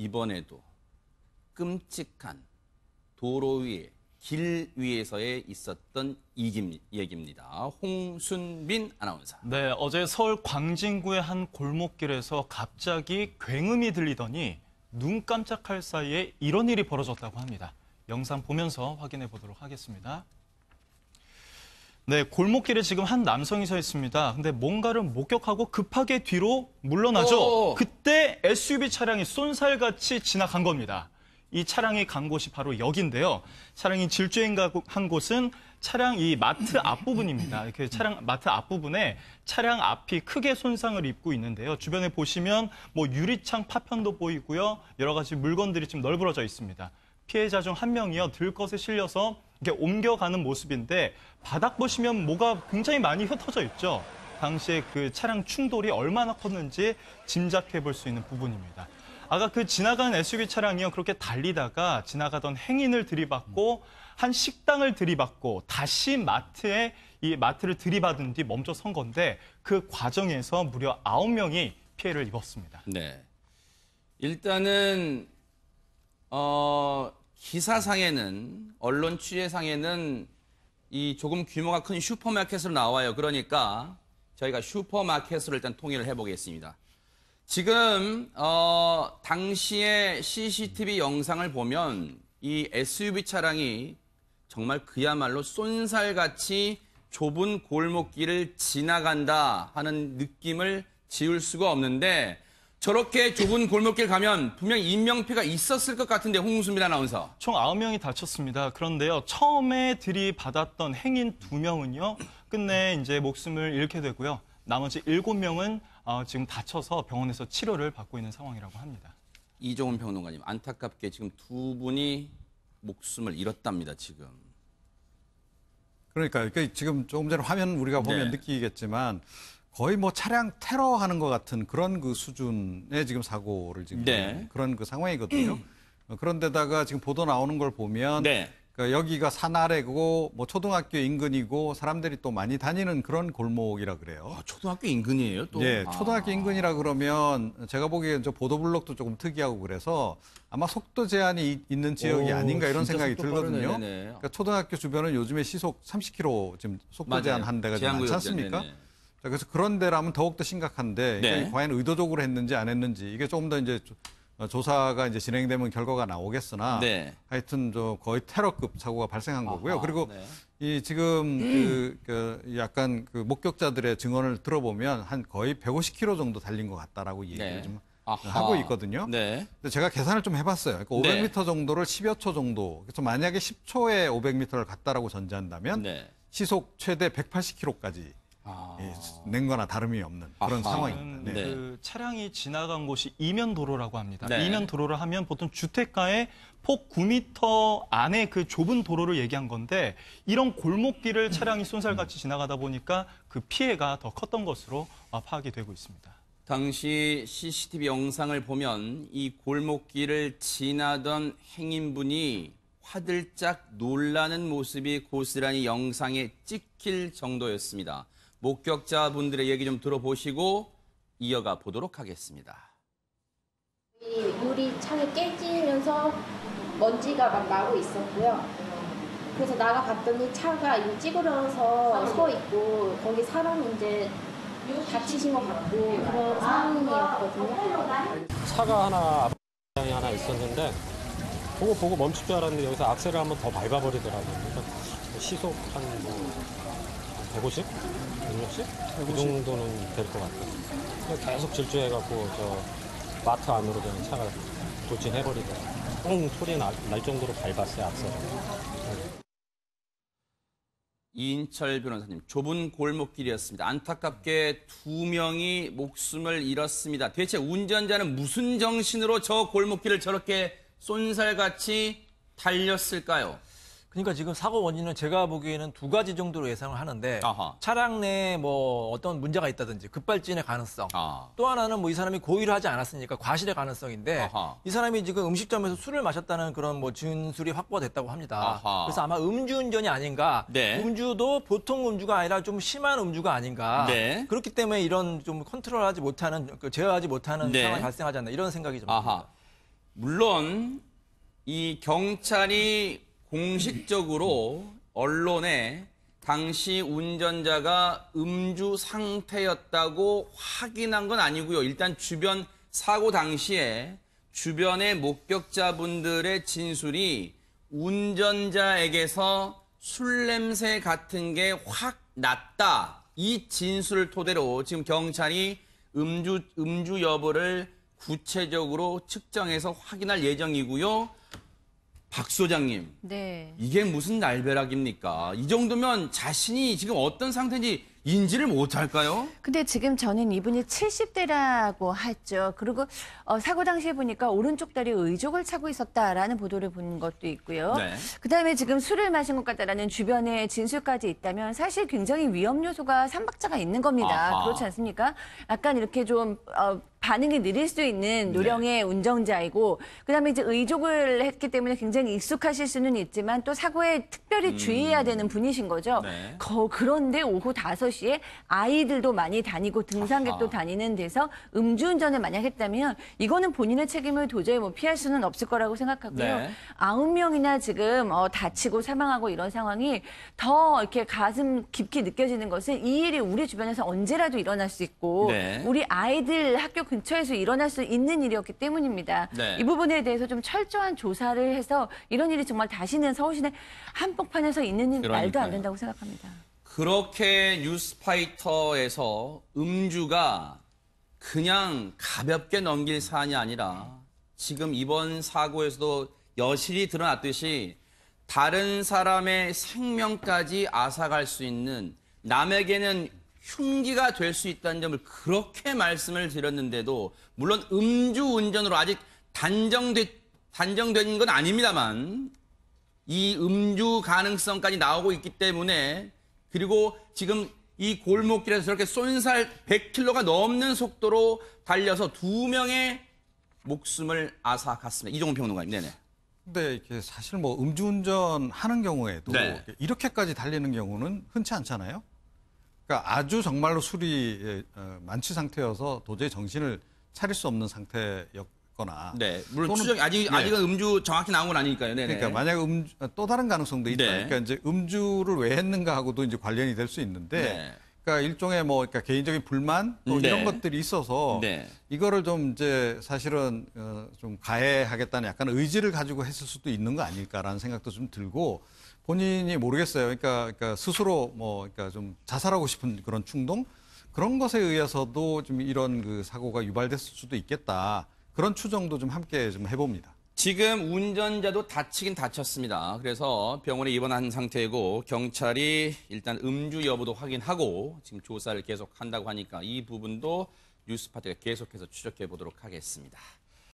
이번에도 끔찍한 도로 위에, 길 위에서의 있었던 얘기입니다. 홍순빈 아나운서. 네, 어제 서울 광진구의 한 골목길에서 갑자기 굉음이 들리더니 눈 깜짝할 사이에 이런 일이 벌어졌다고 합니다. 영상 보면서 확인해 보도록 하겠습니다. 네, 골목길에 지금 한 남성이 서 있습니다. 근데 뭔가를 목격하고 급하게 뒤로 물러나죠. 그때 SUV 차량이 쏜살같이 지나간 겁니다. 이 차량이 간 곳이 바로 여기인데요. 차량이 질주행한 곳은 차량 이 마트 앞부분입니다. 이렇게 차량 마트 앞부분에 차량 앞이 크게 손상을 입고 있는데요. 주변에 보시면 뭐 유리창 파편도 보이고요. 여러 가지 물건들이 좀 널브러져 있습니다. 피해자 중 한 명이요. 들것에 실려서 이렇게 옮겨가는 모습인데 바닥 보시면 뭐가 굉장히 많이 흩어져 있죠. 당시에 그 차량 충돌이 얼마나 컸는지 짐작해 볼 수 있는 부분입니다. 아까 그 지나간 SUV 차량이요. 그렇게 달리다가 지나가던 행인을 들이받고 한 식당을 들이받고 다시 마트를 들이받은 뒤 멈춰 선 건데 그 과정에서 무려 9명이 피해를 입었습니다. 네. 일단은 기사상에는 언론 취재상에는 이 조금 규모가 큰 슈퍼마켓으로 나와요. 그러니까 저희가 슈퍼마켓으로 일단 통일을 해보겠습니다. 지금 당시의 CCTV 영상을 보면 이 SUV 차량이 정말 그야말로 쏜살같이 좁은 골목길을 지나간다 하는 느낌을 지울 수가 없는데 저렇게 좁은 골목길 가면 분명히 인명피해가 있었을 것 같은데 홍순빈 아나운서. 총 9명이 다쳤습니다. 그런데요. 처음에 들이받았던 행인 2명은요. 끝내 이제 목숨을 잃게 되고요. 나머지 7명은 지금 다쳐서 병원에서 치료를 받고 있는 상황이라고 합니다. 이종훈 평론가님, 안타깝게 지금 2분이 목숨을 잃었답니다, 지금. 그러니까 지금 조금 전에 화면 우리가 보면 느끼겠지만 거의 뭐 차량 테러하는 것 같은 그런 그 수준의 지금 사고를 지금 그런 그 상황이거든요. 그런데다가 지금 보도 나오는 걸 보면 그러니까 여기가 산 아래고 뭐 초등학교 인근이고 사람들이 또 많이 다니는 그런 골목이라 그래요. 아, 초등학교 인근이에요, 또? 네, 초등학교 인근이라 그러면 제가 보기엔 저 보도블록도 조금 특이하고 그래서 아마 속도 제한이 있는 지역이 아닌가 이런 생각이 들거든요. 그러니까 초등학교 주변은 요즘에 시속 30km 지금 속도 제한한 데가 좀 많지 않습니까? 자, 그래서 그런 데라면 더욱더 심각한데 그러니까 과연 의도적으로 했는지 안 했는지 이게 조금 더 이제 조사가 이제 진행되면 결과가 나오겠으나 하여튼 저 거의 테러급 사고가 발생한 거고요. 그리고 이 지금 약간 그 목격자들의 증언을 들어보면 한 거의 150km 정도 달린 것 같다라고 얘기를 좀 하고 있거든요. 근데 제가 계산을 좀 해봤어요. 그러니까 500m 정도를 10여 초 정도. 그래서 만약에 10초에 500m를 갔다라고 전제한다면 시속 최대 180km까지 낸 거나 다름이 없는 그런 상황입니다. 그 차량이 지나간 곳이 이면 도로라고 합니다. 이면 도로를 하면 보통 주택가의 폭 9m 안에 그 좁은 도로를 얘기한 건데 이런 골목길을 차량이 쏜살같이 지나가다 보니까 그 피해가 더 컸던 것으로 파악이 되고 있습니다. 당시 CCTV 영상을 보면 이 골목길을 지나던 행인분이 화들짝 놀라는 모습이 고스란히 영상에 찍힐 정도였습니다. 목격자분들의 얘기 좀 들어보시고 이어가 보도록 하겠습니다. 유리창이 깨지면서 먼지가 막 나고 있었고요. 그래서 나가봤더니 차가 이제 찌그러서 서 있고 거기 사람이 이제 다치신 것 같고 그런 상황이었거든요. 차가 하나 있었는데 보고 멈출 줄 알았는데 여기서 악셀을 한번 더 밟아버리더라고요. 그러니까 시속 한 150? 160? 그 정도는 될 것 같아요. 계속 질주해갖고 저 마트 안으로 그냥 차가 돌진해버리더라고요. 뻥 소리 날 정도로 밟았어요, 악셀을. 이인철 변호사님, 좁은 골목길이었습니다. 안타깝게 2명이 목숨을 잃었습니다. 대체 운전자는 무슨 정신으로 저 골목길을 저렇게 쏜살같이 달렸을까요? 그러니까 지금 사고 원인은 제가 보기에는 2가지 정도로 예상을 하는데 차량 내에 뭐 어떤 문제가 있다든지 급발진의 가능성 또 하나는 뭐 이 사람이 고의를 하지 않았으니까 과실의 가능성인데 이 사람이 지금 음식점에서 술을 마셨다는 그런 뭐 진술이 확보됐다고 합니다. 그래서 아마 음주운전이 아닌가 음주도 보통 음주가 아니라 좀 심한 음주가 아닌가 그렇기 때문에 이런 좀 컨트롤하지 못하는 제어하지 못하는 상황이 발생하지 않나 이런 생각이 좀 듭니다. 물론 이 경찰이 공식적으로 언론에 당시 운전자가 음주 상태였다고 확인한 건 아니고요. 일단 주변 사고 당시에 주변의 목격자분들의 진술이 운전자에게서 술 냄새 같은 게 확 났다. 이 진술을 토대로 지금 경찰이 음주 여부를 구체적으로 측정해서 확인할 예정이고요. 박 소장님, 네. 이게 무슨 날벼락입니까? 이 정도면 자신이 지금 어떤 상태인지 인지를 못할까요? 근데 지금 저는 이분이 70대라고 했죠. 그리고 사고 당시에 보니까 오른쪽 다리에 의족을 차고 있었다라는 보도를 본 것도 있고요. 네. 그다음에 지금 술을 마신 것 같다라는 주변에 진술까지 있다면 사실 굉장히 위험 요소가 삼박자가 있는 겁니다. 아하. 그렇지 않습니까? 약간 이렇게 좀 반응이 느릴 수 있는 노령의 운전자이고 그다음에 이제 의족을 했기 때문에 굉장히 익숙하실 수는 있지만 또 사고에 특별히 주의해야 되는 분이신 거죠. 네. 그런데 오후 5시에 아이들도 많이 다니고 등산객도 아하. 다니는 데서 음주운전을 만약 했다면 이거는 본인의 책임을 도저히 뭐 피할 수는 없을 거라고 생각하고요. 네. 9명이나 지금 다치고 사망하고 이런 상황이 더 이렇게 가슴 깊이 느껴지는 것은 이 일이 우리 주변에서 언제라도 일어날 수 있고 네. 우리 아이들 학교 근처에서 일어날 수 있는 일이었기 때문입니다. 네. 이 부분에 대해서 좀 철저한 조사를 해서 이런 일이 정말 다시는 서울시내 한복판에서 있는 일 말도 안 된다고 생각합니다. 그렇게 뉴스파이터에서 음주가 그냥 가볍게 넘길 사안이 아니라 지금 이번 사고에서도 여실히 드러났듯이 다른 사람의 생명까지 앗아갈 수 있는 남에게는 흉기가 될 수 있다는 점을 그렇게 말씀을 드렸는데도 물론 음주운전으로 아직 단정된 건 아닙니다만 이 음주 가능성까지 나오고 있기 때문에 그리고 지금 이 골목길에서 저렇게 쏜살 100km가 넘는 속도로 달려서 2명의 목숨을 앗아갔습니다. 이종훈 평론가님. 네네. 근데 이게 사실 뭐 음주운전 하는 경우에도 네. 이렇게까지 달리는 경우는 흔치 않잖아요. 그러니까 아주 정말로 술이 만취 상태여서 도저히 정신을 차릴 수 없는 상태였거나. 네. 물론 또는- 추정 아직은 네. 음주 정확히 나온 건 아니니까요. 네네. 그러니까 만약 또 다른 가능성도 있다. 네. 그러니까 이제 음주를 왜 했는가 하고도 이제 관련이 될 수 있는데. 네. 그러니까 일종의 뭐 그러니까 개인적인 불만 또 네. 이런 것들이 있어서 네. 이거를 좀 이제 사실은 좀 가해하겠다는 약간 의지를 가지고 했을 수도 있는 거 아닐까라는 생각도 좀 들고 본인이 모르겠어요. 그러니까 스스로 뭐 그러니까 좀 자살하고 싶은 그런 충동 그런 것에 의해서도 좀 이런 그 사고가 유발됐을 수도 있겠다. 그런 추정도 좀 함께 좀 해봅니다. 지금 운전자도 다치긴 다쳤습니다. 그래서 병원에 입원한 상태이고 경찰이 일단 음주 여부도 확인하고 지금 조사를 계속한다고 하니까 이 부분도 뉴스파트가 계속해서 추적해 보도록 하겠습니다.